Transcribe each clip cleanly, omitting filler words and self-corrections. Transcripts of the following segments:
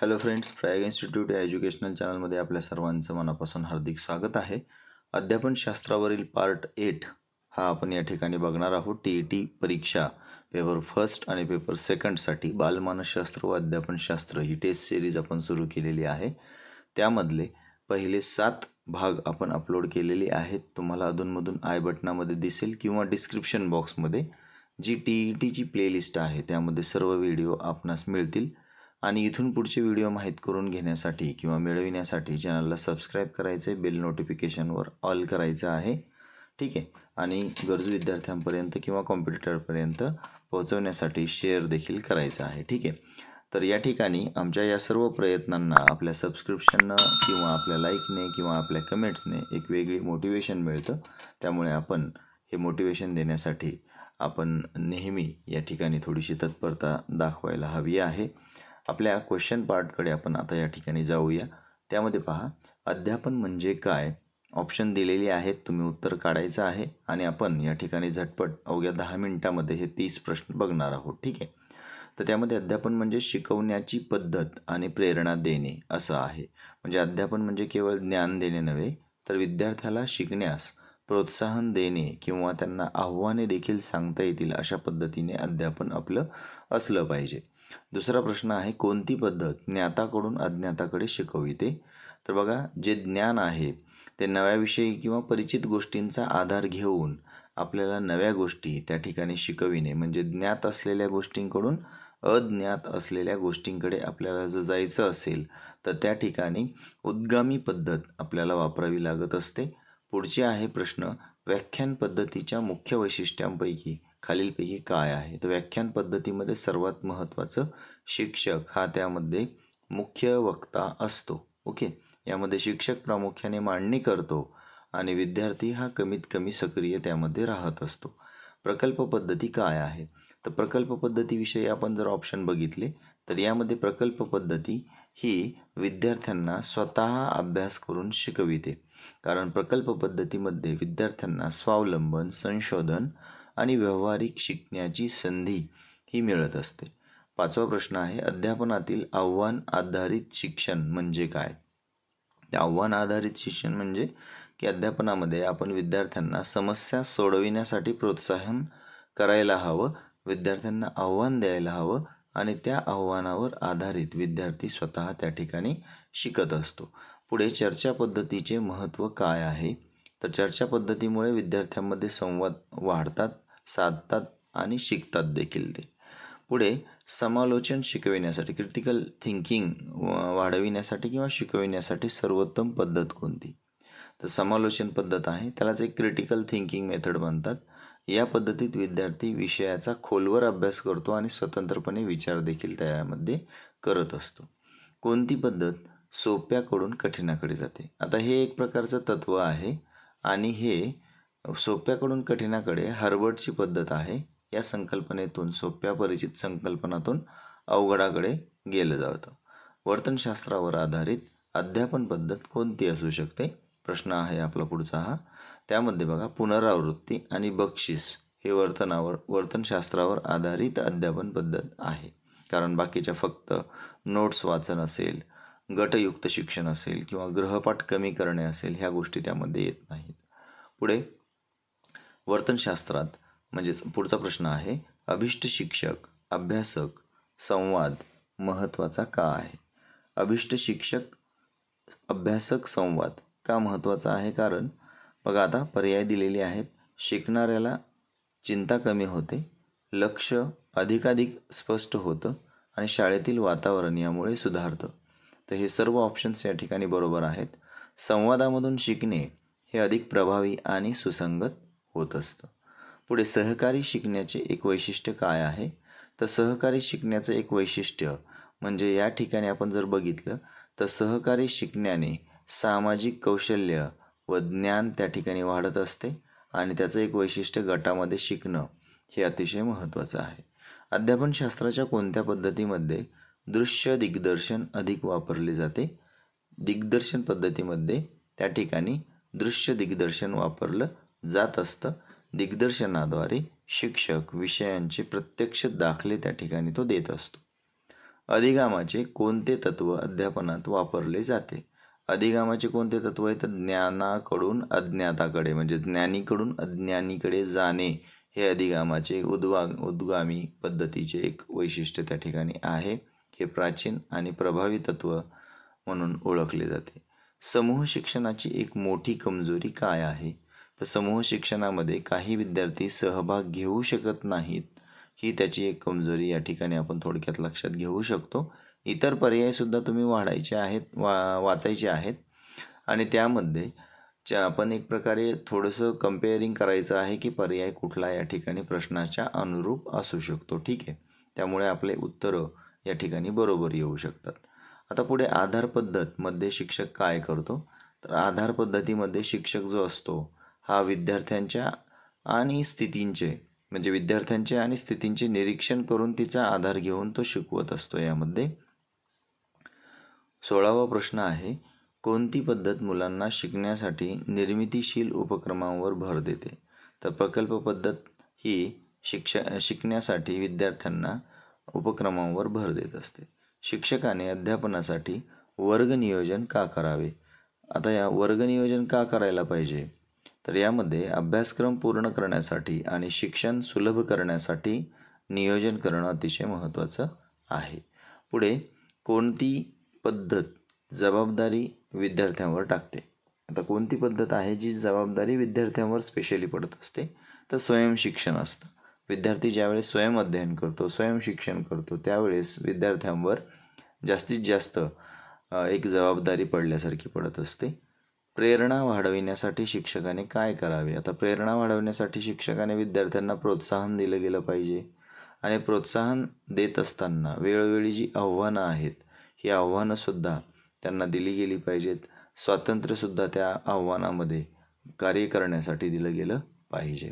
Hello friends, Prayag institute या educational चॅनलमध्ये आपल्या सर्वांचं मनापासून हार्दिक स्वागत आहे. अध्यापनशास्त्रावरील पार्ट 8 हा आपण या ठिकाणी बघणार आहोत. TET परीक्षा पेपर फर्स्ट आणि पेपर सेकंडसाठी बालमानसशास्त्र व अध्यापनशास्त्र ही टेस्ट सिरीज आपण सुरू केलेली आहे. त्यामधले पहिले 7 भाग आपण अपलोड केलेले आहेत. तुम्हाला अधूनमधून आय बटनामध्ये दिसेल किंवा डिस्क्रिप्शन बॉक्समध्ये जी TETची प्लेलिस्ट आहे त्यामध्ये सर्व व्हिडिओ आपणास मिळतील. आणि इथून पुढचे व्हिडिओ माहीत करून घेण्यासाठी किंवा मिळविण्यासाठी चॅनलला सबस्क्राईब करायचे, बेल नोटिफिकेशनवर ऑल करायचं आहे. ठीक आहे. आणि गरजू विद्यार्थ्यांपर्यंत किंवा कॉम्पिटिटरपर्यंत पोहोचवण्यासाठी शेअर देखील करायचं आहे. ठीक आहे. तर या ठिकाणी आमच्या या सर्व प्रयत्नांना आपल्या सबस्क्रिप्शननं किंवा आपल्या लाईकने किंवा आपल्या कमेंट्सने एक वेगळी मोटिवेशन मिळतं. त्यामुळे आपण हे मोटिवेशन देण्यासाठी आपण नेहमी या ठिकाणी थोडीशी तत्परता दाखवायला हवी आहे. आपल्या क्वेश्चन पार्टकडे आपण आता या ठिकाणी जाऊया. त्यामध्ये पहा, अध्यापन म्हणजे काय? ऑप्शन दिलेली आहेत, तुम्ही उत्तर काढायचं आहे आणि आपण या ठिकाणी झटपट अवघ्या 10 मिनिटामध्ये हे 30 प्रश्न बघणार आहोत. ठीक आहे. तर त्यामध्ये अध्यापन म्हणजे शिकवण्याची पद्धत आणि प्रेरणा देणे असं आहे. म्हणजे अध्यापन म्हणजे केवळ ज्ञान देणे नव्हे, तर विद्यार्थ्याला शिकण्यास प्रोत्साहन देणे किंवा त्यांना आव्हाने देखील सांगता येतील अशा पद्धतीने अध्यापन आपलं असलं पाहिजे. दुसरा प्रश्न आहे, कोणती पद्धत ज्ञाताकडून अज्ञाताकडे शिकविते? तर बघा, जे ज्ञान आहे ते नव्या विषयी किंवा परिचित गोष्टींचा आधार घेऊन आपल्याला नव्या गोष्टी त्या ठिकाणी शिकविणे. म्हणजे ज्ञात असलेल्या गोष्टींकडून अज्ञात असलेल्या गोष्टींकडे आपल्याला जर जायचं असेल तर त्या ठिकाणी उद्गामी पद्धत आपल्याला वापरावी लागत असते. पुढचे आहे प्रश्न, व्याख्यान पद्धतीच्या मुख्य वैशिष्ट्यांपैकी खालीलपैकी काय आहे? तर व्याख्यान पद्धतीमध्ये सर्वात महत्त्वाचं शिक्षक हा त्यामध्ये मुख्य वक्ता असतो. ओके. यामध्ये शिक्षक प्रामुख्याने मांडणी करतो आणि विद्यार्थी हा कमीत कमी सक्रिय त्यामध्ये राहत असतो. प्रकल्प पद्धती काय आहे? तर प्रकल्प पद्धतीविषयी आपण जर ऑप्शन बघितले तर यामध्ये प्रकल्प पद्धती ही विद्यार्थ्यांना स्वतः अभ्यास करून शिकविते. कारण प्रकल्प पद्धतीमध्ये विद्यार्थ्यांना स्वावलंबन, संशोधन आणि व्यावहारिक शिकण्याची संधी ही मिळत असते. 5वा प्रश्न आहे, अध्यापनातील आव्हान आधारित शिक्षण म्हणजे काय? आव्हान आधारित शिक्षण म्हणजे की अध्यापनामध्ये आपण विद्यार्थ्यांना समस्या सोडविण्यासाठी प्रोत्साहन करायला हवं, विद्यार्थ्यांना आव्हान द्यायला हवं आणि त्या आव्हानावर आधारित विद्यार्थी स्वतः त्या ठिकाणी शिकत असतो. पुढे चर्चा पद्धतीचे महत्त्व काय आहे? तर चर्चा पद्धतीमुळे विद्यार्थ्यांमध्ये संवाद वाढतात, साधतात आणि शिकतात देखील ते. पुढे समालोचन शिकविण्यासाठी, क्रिटिकल थिंकिंग वाढविण्यासाठी किंवा शिकविण्यासाठी सर्वोत्तम पद्धत कोणती? तर समालोचन पद्धत आहे, त्यालाच एक क्रिटिकल थिंकिंग मेथड म्हणतात. या पद्धतीत विद्यार्थी विषयाचा खोलवर अभ्यास करतो आणि स्वतंत्रपणे विचार देखील त्यामध्ये करत असतो. कोणती पद्धत सोप्याकडून कठीणाकडे जाते? आता हे एक प्रकारचं तत्व आहे आणि हे सोप्याकडून कठीणाकडे हार्वर्डची पद्धत आहे. या संकल्पनेतून, सोप्या परिचित संकल्पनातून अवघडाकडे गेलं जातं. वर्तनशास्त्रावर आधारित अध्यापन पद्धत कोणती असू शकते? प्रश्न आहे आपला पुढचा हा. त्यामध्ये बघा, पुनरावृत्ती आणि बक्षीस हे वर्तनशास्त्रावर आधारित अध्यापन पद्धत आहे. कारण बाकीच्या फक्त नोट्स वाचन असेल, गटयुक्त शिक्षण असेल किंवा गृहपाठ कमी करणे असेल, ह्या गोष्टी त्यामध्ये येत नाहीत. पुढे वर्तनशास्त्रात म्हणजेच पुढचा प्रश्न आहे, अभिष्ट शिक्षक, अभ्यासक, संवाद महत्त्वाचा का आहे? अभिष्ट शिक्षक, अभ्यासक, संवाद का महत्त्वाचा आहे? कारण बघा, आता पर्याय दिलेले आहेत. शिकणाऱ्याला चिंता कमी होते, लक्ष अधिकाधिक स्पष्ट होतं आणि शाळेतील वातावरण यामुळे सुधारतं. तर हे सर्व ऑप्शन्स या ठिकाणी बरोबर आहेत. संवादामधून शिकणे हे अधिक प्रभावी आणि सुसंगत होत असतं. पुढे सहकारी शिकण्याचे एक वैशिष्ट्य काय आहे? तर सहकारी शिकण्याचं एक वैशिष्ट्य म्हणजे या ठिकाणी आपण जर बघितलं तर सहकारी शिकण्याने सामाजिक कौशल्य व ज्ञान त्या ठिकाणी वाढत असते आणि त्याचं एक वैशिष्ट्य गटामध्ये शिकणं हे अतिशय महत्त्वाचं आहे. अध्यापनशास्त्राच्या कोणत्या पद्धतीमध्ये दृश्य दिग्दर्शन अधिक वापरले जाते? दिग्दर्शन पद्धतीमध्ये त्या ठिकाणी दृश्य दिग्दर्शन वापरलं जात असतं. दिग्दर्शनाद्वारे शिक्षक विषयांचे प्रत्यक्ष दाखले त्या ठिकाणी तो देत असतो. अधिगामाचे कोणते तत्व अध्यापनात वापरले जाते? अधिगामाचे कोणते तत्व आहे? तर ज्ञानाकडून अज्ञाताकडे म्हणजे ज्ञानीकडून अज्ञानीकडे जाणे हे अधिगामाचे उद्गामी पद्धतीचे एक वैशिष्ट्य त्या ठिकाणी आहे. हे प्राचीन आणि प्रभावी तत्व म्हणून ओळखले जाते. समूह शिक्षणाची एक मोठी कमजोरी काय आहे? तर समूह शिक्षणामध्ये काही विद्यार्थी सहभाग घेऊ शकत नाहीत, ही त्याची एक कमजोरी या ठिकाणी आपण थोडक्यात लक्षात घेऊ शकतो. इतर पर्यायसुद्धा तुम्ही वाचायचे आहेत आणि त्यामध्ये आपण एक प्रकारे थोडंसं कंपेअरिंग करायचं आहे की पर्याय कुठला या ठिकाणी प्रश्नाच्या अनुरूप असू शकतो. ठीक आहे, त्यामुळे आपले उत्तरं या ठिकाणी बरोबर येऊ शकतात. आता पुढे आधार पद्धतमध्ये शिक्षक काय करतो? तर आधार पद्धतीमध्ये शिक्षक जो असतो हा विद्यार्थ्यांच्या आणि स्थितींचे निरीक्षण करून तिचा आधार घेऊन तो शिकवत असतो. यामध्ये 16वा प्रश्न आहे, कोणती पद्धत मुलांना शिकण्यासाठी निर्मितीशील उपक्रमांवर भर देते? तर प्रकल्प पद्धत ही शिकण्यासाठी विद्यार्थ्यांना उपक्रमांवर भर देत असते. शिक्षकाने अध्यापनासाठी वर्ग नियोजन का करावे? आता या वर्ग नियोजन का करायला पाहिजे? तर यामध्ये अभ्यासक्रम पूर्ण करण्यासाठी आणि शिक्षण सुलभ करण्यासाठी नियोजन करणं अतिशय महत्त्वाचं आहे. पुढे कोणती पद्धत जबाबदारी विद्यार्थ्यांवर टाकते? आता कोणती पद्धत आहे जी जबाबदारी विद्यार्थ्यांवर स्पेशली पडत असते? तर स्वयंशिक्षण असतं. विद्यार्थी ज्यावेळेस स्वयं अध्ययन करतो, स्वयंशिक्षण करतो, त्यावेळेस विद्यार्थ्यांवर जास्तीत जास्त एक जबाबदारी पडल्यासारखी पडत असते. प्रेरणा वाढविण्यासाठी शिक्षकाने काय करावे? आता प्रेरणा वाढवण्यासाठी शिक्षकाने विद्यार्थ्यांना प्रोत्साहन दिलं गेलं पाहिजे आणि प्रोत्साहन देत असताना वेळोवेळी जी आव्हानं आहेत ही आव्हानंसुद्धा त्यांना दिली गेली पाहिजेत. स्वातंत्र्यसुद्धा त्या आव्हानामध्ये कार्य करण्यासाठी दिलं गेलं पाहिजे.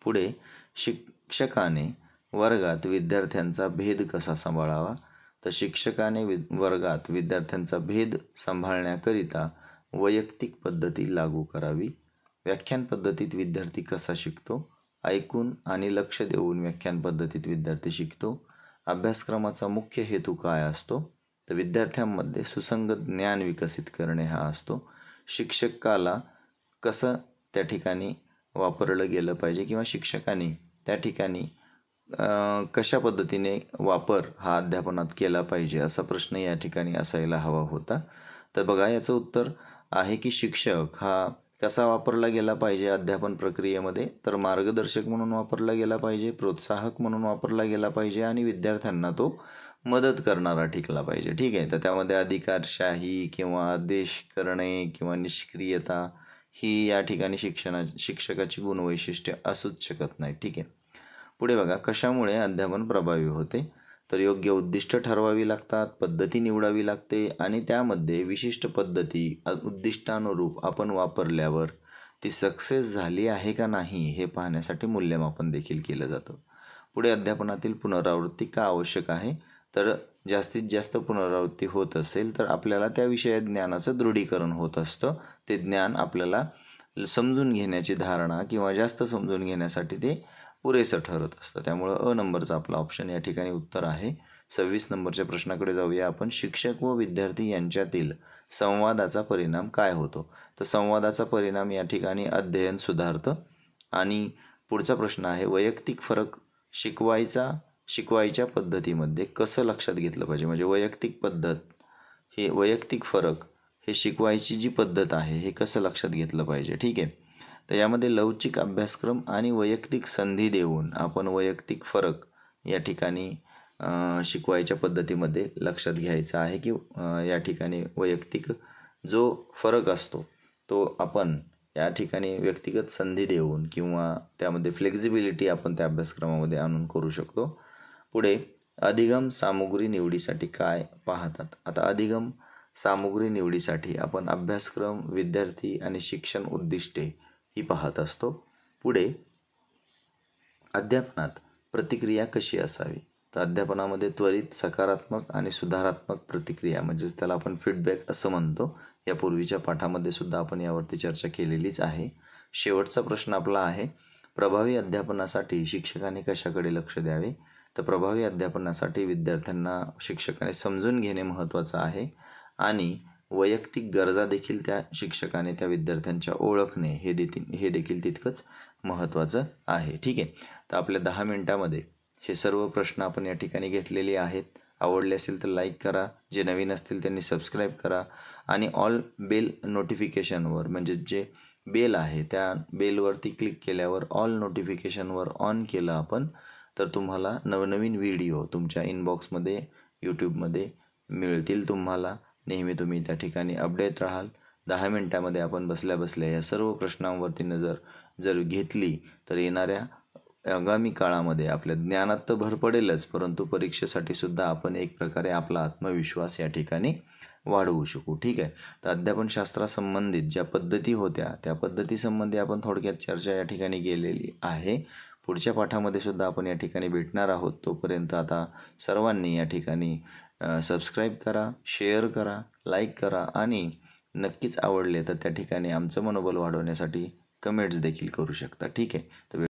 पुढे शिक्षकाने वर्गात विद्यार्थ्यांचा भेद कसा सांभाळावा? तर शिक्षकाने वर्गात विद्यार्थ्यांचा भेद सांभाळण्याकरिता वैयक्तिक पद्धती लागू करावी. व्याख्यान पद्धतीत विद्यार्थी कसा शिकतो? ऐकून आणि लक्ष देऊन व्याख्यान पद्धतीत विद्यार्थी शिकतो. अभ्यासक्रमाचा मुख्य हेतू काय असतो? तर विद्यार्थ्यांमध्ये सुसंगत ज्ञान विकसित करणे हा असतो. शिक्षकाला कसं त्या ठिकाणी वापरलं गेलं पाहिजे किंवा शिक्षकाने त्या ठिकाणी कशा पद्धतीने वापर हा अध्यापनात केला पाहिजे असा प्रश्न या ठिकाणी असायला हवा होता. तर बघा, याचं उत्तर आहे की शिक्षक हा कसा वापरला गेला पाहिजे अध्यापन प्रक्रियेमध्ये? तर मार्गदर्शक म्हणून वापरला गेला पाहिजे, प्रोत्साहक म्हणून वापरला गेला पाहिजे आणि विद्यार्थ्यांना तो मदत करणारा टिकला पाहिजे. ठीक आहे, तर त्यामध्ये अधिकारशाही किंवा आदेश करणे किंवा निष्क्रियता ही या ठिकाणी शिक्षकाची गुणवैशिष्ट्ये असूच शकत नाही. ठीक आहे, पुढे बघा, कशामुळे अध्यापन प्रभावी होते? तर योग्य उद्दिष्ट ठरवावी लागतात, पद्धती निवडावी लागते आणि त्यामध्ये विशिष्ट पद्धती उद्दिष्टानुरूप आपण वापरल्यावर ती सक्सेस झाली आहे का नाही हे पाहण्यासाठी मूल्यमापन देखील केलं जातं. पुढे अध्यापनातील पुनरावृत्ती का आवश्यक आहे? तर जास्तीत जास्त पुनरावृत्ती होत असेल तर आपल्याला त्या विषयात ज्ञानाचं दृढीकरण होत असतं. ते ज्ञान आपल्याला समजून घेण्याची धारणा किंवा जास्त समजून घेण्यासाठी ते पुरेसं ठरत असतं. त्यामुळं अ नंबरचा आपला ऑप्शन या ठिकाणी उत्तर आहे. 26 नंबरच्या प्रश्नाकडे जाऊया आपण. शिक्षक व विद्यार्थी यांच्यातील संवादाचा परिणाम काय होतो? तर संवादाचा परिणाम या ठिकाणी अध्ययन सुधारतं. आणि पुढचा प्रश्न आहे, वैयक्तिक फरक शिकवायच्या पद्धतीमध्ये कसं लक्षात घेतलं पाहिजे? म्हणजे वैयक्तिक फरक हे शिकवायची जी पद्धत आहे हे कसं लक्षात घेतलं पाहिजे? ठीक आहे, तर यामध्ये लवचिक अभ्यासक्रम आणि वैयक्तिक संधी देऊन आपण वैयक्तिक फरक या ठिकाणी शिकवायच्या पद्धतीमध्ये लक्षात घ्यायचा आहे की या ठिकाणी वैयक्तिक जो फरक असतो तो आपण या ठिकाणी व्यक्तिगत संधी देऊन किंवा त्यामध्ये फ्लेक्झिबिलिटी आपण त्या अभ्यासक्रमामध्ये आणून करू शकतो. पुढे अधिगम सामुग्री निवडीसाठी काय पाहतात? आता अधिगम सामुग्री निवडीसाठी आपण अभ्यासक्रम, विद्यार्थी आणि शिक्षण उद्दिष्टे ही पाहत असतो. पुढे अध्यापनात प्रतिक्रिया कशी असावी? तर अध्यापनामध्ये त्वरित, सकारात्मक आणि सुधारात्मक प्रतिक्रिया म्हणजेच त्याला आपण फीडबॅक असं म्हणतो. यापूर्वीच्या पाठामध्ये सुद्धा आपण यावरती चर्चा केलेलीच आहे. शेवटचा प्रश्न आपला आहे, प्रभावी अध्यापनासाठी शिक्षकाने कशाकडे लक्ष द्यावे? तर प्रभावी अध्यापनासाठी विद्यार्थ्यांना शिक्षकाने समजून घेणे महत्त्वाचं आहे आणि वैयक्तिक गरजा देखील त्या शिक्षकाने त्या विद्यार्थ्यांच्या ओळखणे हे देखील तितकंच महत्त्वाचं आहे. ठीक आहे. तर आपल्या 10 मिनिटामध्ये हे सर्व प्रश्न आपण या ठिकाणी घेतलेले आहेत. आवडले असेल तर लाईक करा, जे नवीन असतील त्यांनी सबस्क्राईब करा आणि ऑल बेल नोटिफिकेशनवर म्हणजे जे बेल आहे त्या बेलवरती क्लिक केल्यावर ऑल नोटिफिकेशनवर ऑन केलं आपण तर तुम्हाला नवनवीन व्हिडिओ तुमच्या इनबॉक्समध्ये यूट्यूबमध्ये मिळतील. तुम्हाला नेहमी तुम्ही त्या ठिकाणी अपडेट राहाल. 10 मिनिटामध्ये आपण बसल्या बसल्या या सर्व प्रश्नांवरती नजर जर घेतली तर येणाऱ्या आगामी काळामध्ये आपल्या ज्ञानात तर भर पडेलच, परंतु परीक्षेसाठी सुद्धा आपण एक प्रकारे आपला आत्मविश्वास या ठिकाणी वाढवू शकू. ठीक आहे. तर अध्यापनशास्त्रासंबंधित ज्या पद्धती होत्या त्या पद्धतीसंबंधी आपण थोडक्यात चर्चा या ठिकाणी केलेली आहे. पुढच्या पाठामध्ये सुद्धा आपण या ठिकाणी भेटणार आहोत. तोपर्यंत आता सर्वांनी या ठिकाणी सबस्क्राईब करा, शेअर करा, लाईक करा आणि नक्कीच आवडले तर त्या ठिकाणी आमचं मनोबल वाढवण्यासाठी कमेंट्स देखील करू शकता. ठीक आहे. तर